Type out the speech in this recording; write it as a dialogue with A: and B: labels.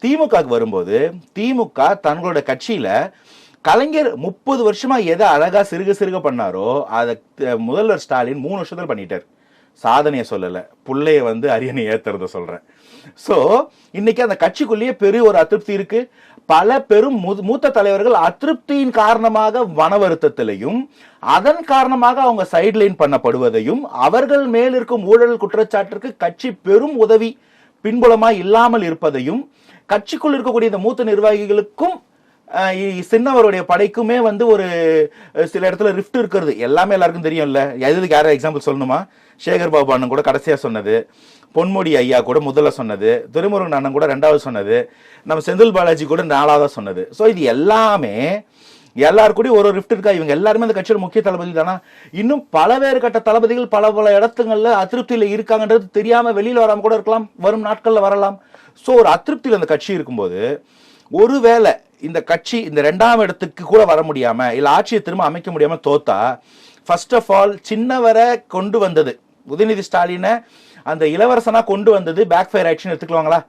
A: திமுகவுக்கு வரும்போது திமுக தங்களோட கட்சியில கலைஞர் 30 வருஷமா எதை அழகா சிறுக பண்ணாரோ அதை முதல்வர் ஸ்டாலின் 3 வருஷத்துல பண்ணிட்டார். சாதனையை சொல்லல, புள்ளைய அரியணை ஏத்துறத சொல்றேன். சோ இன்னைக்கு அந்த கட்சிக்குள்ளேயே பெரிய ஒரு அதிருப்தி இருக்கு. பல பெரும் மூத்த தலைவர்கள் அதிருப்தியின் காரணமாக மன வருத்தத்திலையும் அதன் காரணமாக அவங்க சைட்லைன் பண்ணப்படுவதையும் அவர்கள் மேல் இருக்கும் ஊழல் குற்றச்சாட்டிற்கு கட்சி பெரும் உதவி பின்புலமா இல்லாமல் இருப்பதையும் கட்சிக்குள் இருக்கக்கூடிய இந்த மூத்த நிர்வாகிகளுக்கும் சின்னவருடைய படைக்குமே ஒரு சில இடத்துல ரிஃப்ட் இருக்கிறது எல்லாமே எல்லாருக்கும் தெரியும்ல. எதுக்கு யாரும் எக்ஸாம்பிள் சொல்லணுமா? சேகர் பாபு அண்ணன் கூட கடைசியா சொன்னது, பொன்முடி ஐயா கூட முதல்ல சொன்னது, துரைமுருகன் அண்ணன் கூட 2வது சொன்னது, நம்ம செந்தில் பாலாஜி கூட 4வதா சொன்னது. ஸோ இது எல்லாமே எல்லாரும் கூட ஒரு ரிஃப்ட் இருக்கா. இவங்க எல்லாருமே அந்த கட்சியோட முக்கிய தளபதி தானா? இன்னும் பல கட்ட தளபதிகள் பல இடத்துங்கள்ல அதிருப்தியில இருக்காங்கன்றது தெரியாம வெளியில வராம கூட இருக்கலாம், வரும் நாட்கள்ல வரலாம். ஸோ ஒரு அதிருப்தியில் அந்த கட்சி இருக்கும்போது ஒருவேளை இந்த கட்சி இந்த 2ஆம் இடத்துக்கு கூட வர முடியாம இல்ல ஆட்சியை திரும்ப அமைக்க முடியாம தோத்தா, ஃபர்ஸ்ட் ஆஃப் ஆல் சின்னவரை கொண்டு வந்தது உதயநிதி ஸ்டாலினை அந்த இளவரசனா கொண்டு வந்தது பேக் ஃபயர் ஆக்ஷன் எடுத்துக்கலாங்களா?